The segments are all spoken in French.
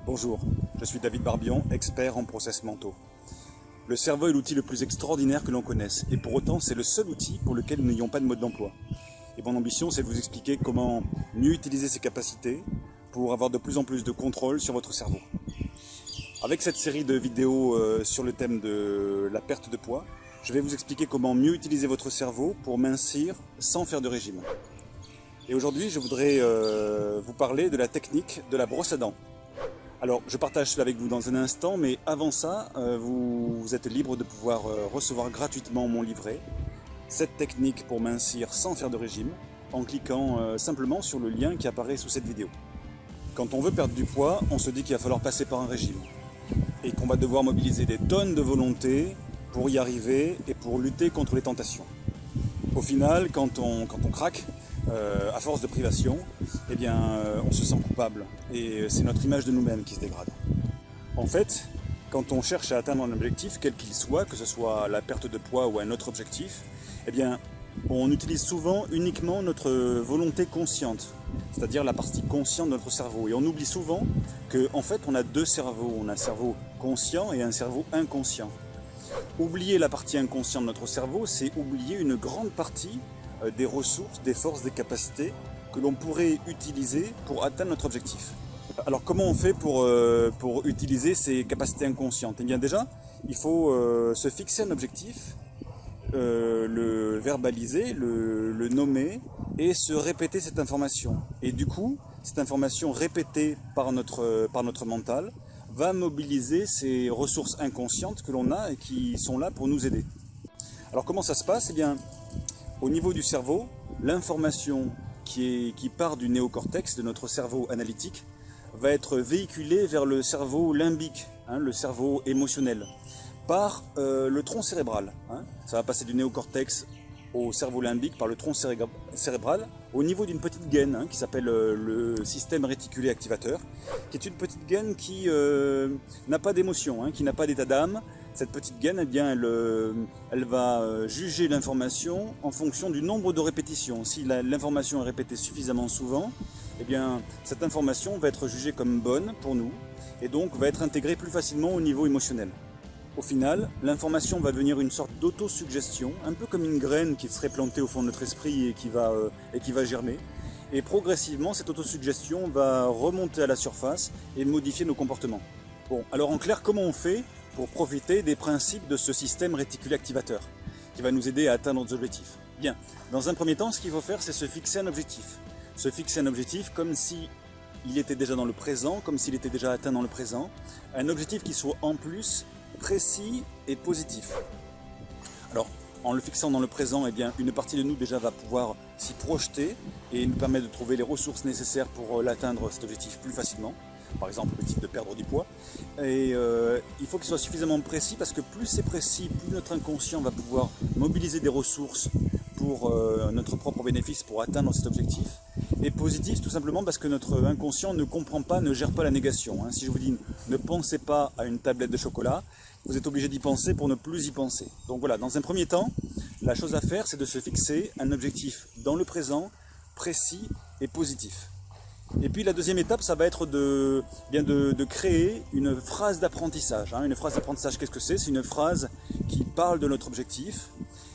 Bonjour, je suis David Barbion, expert en process mentaux. Le cerveau est l'outil le plus extraordinaire que l'on connaisse, et pour autant c'est le seul outil pour lequel nous n'ayons pas de mode d'emploi. Et mon ambition, c'est de vous expliquer comment mieux utiliser ses capacités pour avoir de plus en plus de contrôle sur votre cerveau. Avec cette série de vidéos sur le thème de la perte de poids, je vais vous expliquer comment mieux utiliser votre cerveau pour mincir sans faire de régime. Et aujourd'hui, je voudrais vous parler de la technique de la brosse à dents. Alors, je partage cela avec vous dans un instant, mais avant ça, vous êtes libre de pouvoir recevoir gratuitement mon livret, cette technique pour mincir sans faire de régime, en cliquant simplement sur le lien qui apparaît sous cette vidéo. Quand on veut perdre du poids, on se dit qu'il va falloir passer par un régime, et qu'on va devoir mobiliser des tonnes de volonté pour y arriver et pour lutter contre les tentations. Au final, quand on craque, à force de privation, eh bien, on se sent coupable et c'est notre image de nous-mêmes qui se dégrade. En fait, quand on cherche à atteindre un objectif, quel qu'il soit, que ce soit la perte de poids ou un autre objectif, eh bien, on utilise souvent uniquement notre volonté consciente, c'est-à-dire la partie consciente de notre cerveau. Et on oublie souvent qu'en fait, on a deux cerveaux. On a un cerveau conscient et un cerveau inconscient. Oublier la partie inconsciente de notre cerveau, c'est oublier une grande partie des ressources, des forces, des capacités que l'on pourrait utiliser pour atteindre notre objectif. Alors comment on fait pour utiliser ces capacités inconscientes? Eh bien déjà, il faut se fixer un objectif, le verbaliser, le nommer et se répéter cette information. Et du coup, cette information répétée par notre mental va mobiliser ces ressources inconscientes que l'on a et qui sont là pour nous aider. Alors comment ça se passe? Eh bien, au niveau du cerveau, l'information qui part du néocortex, de notre cerveau analytique, va être véhiculée vers le cerveau limbique, le cerveau émotionnel, par le tronc cérébral. Ça va passer du néocortex au cerveau limbique par le tronc cérébral au niveau d'une petite gaine qui s'appelle le système réticulé activateur, qui est une petite gaine qui n'a pas d'émotion, qui n'a pas d'état d'âme. Cette petite gaine, eh bien, elle va juger l'information en fonction du nombre de répétitions. Si l'information est répétée suffisamment souvent, eh bien, cette information va être jugée comme bonne pour nous et donc va être intégrée plus facilement au niveau émotionnel. Au final, l'information va devenir une sorte d'autosuggestion, un peu comme une graine qui serait plantée au fond de notre esprit et qui va germer. Et progressivement, cette autosuggestion va remonter à la surface et modifier nos comportements. Bon, alors en clair, comment on fait pour profiter des principes de ce système réticulé activateur qui va nous aider à atteindre nos objectifs? Bien, dans un premier temps, ce qu'il faut faire, c'est se fixer un objectif. Se fixer un objectif comme si il était déjà dans le présent, comme s'il était déjà atteint dans le présent. Un objectif qui soit en plus précis et positif. Alors, en le fixant dans le présent, eh bien, une partie de nous déjà va pouvoir s'y projeter et nous permettre de trouver les ressources nécessaires pour l'atteindre, cet objectif, plus facilement. Par exemple, l'objectif de perdre du poids. Et il faut qu'il soit suffisamment précis parce que plus c'est précis, plus notre inconscient va pouvoir mobiliser des ressources pour notre propre bénéfice pour atteindre cet objectif. Et positif tout simplement parce que notre inconscient ne comprend pas, ne gère pas la négation. Si je vous dis ne pensez pas à une tablette de chocolat, vous êtes obligé d'y penser pour ne plus y penser. Donc voilà, dans un premier temps, la chose à faire, c'est de se fixer un objectif dans le présent, précis et positif. Et puis la deuxième étape, ça va être de créer une phrase d'apprentissage. Une phrase d'apprentissage, qu'est-ce que c'est? C'est une phrase qui parle de notre objectif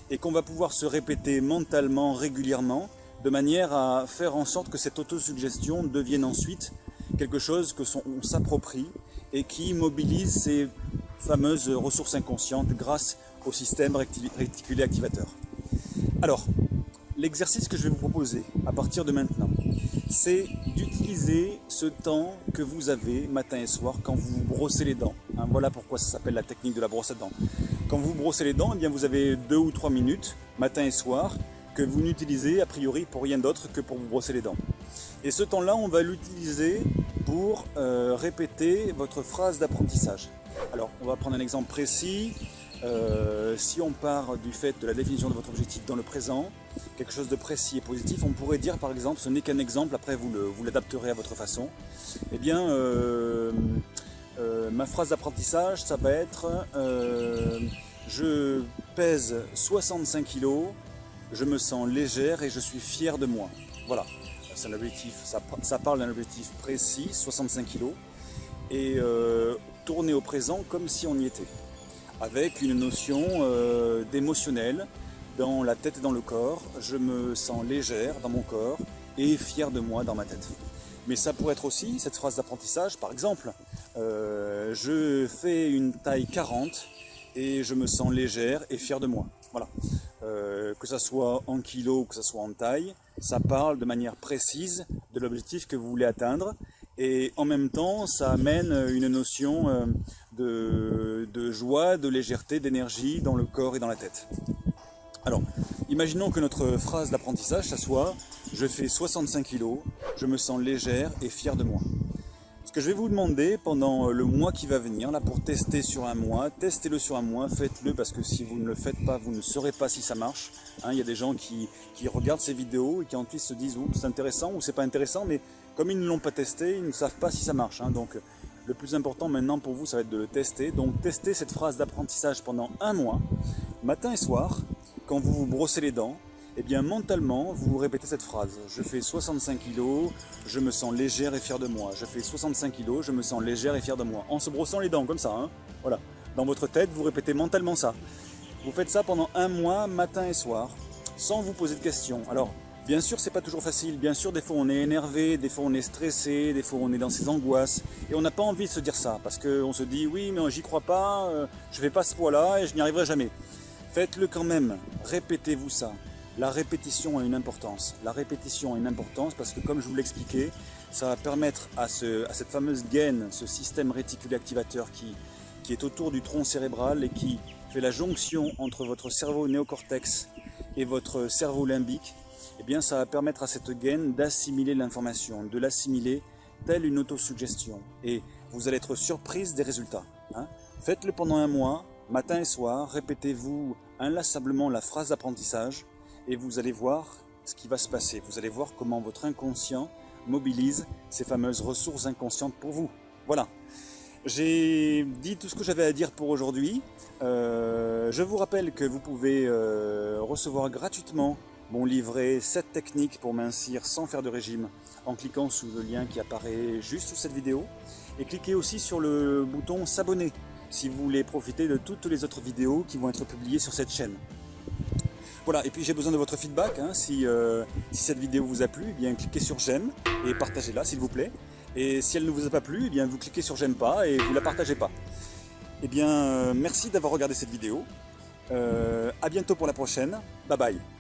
et qu'on va pouvoir se répéter mentalement, régulièrement, de manière à faire en sorte que cette autosuggestion devienne ensuite quelque chose que on s'approprie et qui mobilise ces fameuses ressources inconscientes grâce au système réticulé activateur. Alors, l'exercice que je vais vous proposer à partir de maintenant, c'est d'utiliser ce temps que vous avez matin et soir quand vous vous brossez les dents. Voilà pourquoi ça s'appelle la technique de la brosse à dents. Quand vous brossez les dents, eh bien, vous avez 2 ou 3 minutes, matin et soir, que vous n'utilisez a priori pour rien d'autre que pour vous brosser les dents. Et ce temps-là, on va l'utiliser pour répéter votre phrase d'apprentissage. Alors, on va prendre un exemple précis. Si on part du fait de la définition de votre objectif dans le présent, quelque chose de précis et positif, on pourrait dire par exemple, ce n'est qu'un exemple, après vous l'adapterez à votre façon. Eh bien, ma phrase d'apprentissage, ça va être je pèse 65 kg, je me sens légère et je suis fier de moi. Voilà, c'est un objectif, ça parle d'un objectif précis, 65 kg. et tourner au présent comme si on y était, avec une notion d'émotionnel dans la tête et dans le corps. Je me sens légère dans mon corps et fière de moi dans ma tête. Mais ça pourrait être aussi cette phrase d'apprentissage, par exemple, je fais une taille 40 et je me sens légère et fière de moi. Voilà. Que ça soit en kilos ou que ça soit en taille, ça parle de manière précise de l'objectif que vous voulez atteindre. Et en même temps, ça amène une notion de joie, de légèreté, d'énergie dans le corps et dans la tête. Alors, imaginons que notre phrase d'apprentissage, ça soit « Je fais 65 kg, je me sens légère et fière de moi ». Ce que je vais vous demander pendant le mois qui va venir, là pour tester sur un mois, testez-le sur un mois, faites-le parce que si vous ne le faites pas, vous ne saurez pas si ça marche. Hein, il y a des gens qui regardent ces vidéos et qui ensuite se disent « c'est intéressant » ou « c'est pas intéressant », mais comme ils ne l'ont pas testé, ils ne savent pas si ça marche. Hein, donc le plus important maintenant pour vous, ça va être de le tester. Donc testez cette phrase d'apprentissage pendant un mois, matin et soir. Quand vous vous brossez les dents, eh bien mentalement, vous répétez cette phrase. Je fais 65 kg, je me sens légère et fière de moi. Je fais 65 kg, je me sens légère et fière de moi. En se brossant les dents, comme ça. Hein, voilà. Dans votre tête, vous répétez mentalement ça. Vous faites ça pendant un mois, matin et soir, sans vous poser de questions. Alors, bien sûr, c'est pas toujours facile. Bien sûr, des fois, on est énervé, des fois, on est stressé, des fois, on est dans ses angoisses. Et on n'a pas envie de se dire ça, parce qu'on se dit, oui, mais j'y crois pas, je vais pas ce poids-là et je n'y arriverai jamais. Faites-le quand même, répétez-vous ça. La répétition a une importance. La répétition a une importance parce que, comme je vous l'expliquais, ça va permettre à cette fameuse gaine, ce système réticulé activateur qui est autour du tronc cérébral et qui fait la jonction entre votre cerveau néocortex et votre cerveau limbique, eh bien, ça va permettre à cette gaine d'assimiler l'information, de l'assimiler telle une autosuggestion. Et vous allez être surprise des résultats. Hein. Faites-le pendant un mois, matin et soir, répétez-vous inlassablement la phrase d'apprentissage et vous allez voir ce qui va se passer. Vous allez voir comment votre inconscient mobilise ces fameuses ressources inconscientes pour vous. Voilà. J'ai dit tout ce que j'avais à dire pour aujourd'hui. Je vous rappelle que vous pouvez recevoir gratuitement mon livret 7 techniques pour mincir sans faire de régime en cliquant sous le lien qui apparaît juste sous cette vidéo. Et cliquez aussi sur le bouton s'abonner si vous voulez profiter de toutes les autres vidéos qui vont être publiées sur cette chaîne. Voilà, et puis j'ai besoin de votre feedback. Hein, si cette vidéo vous a plu, eh bien cliquez sur j'aime et partagez-la s'il vous plaît. Et si elle ne vous a pas plu, eh bien vous cliquez sur j'aime pas et vous la partagez pas. Eh bien merci d'avoir regardé cette vidéo. À bientôt pour la prochaine. Bye bye.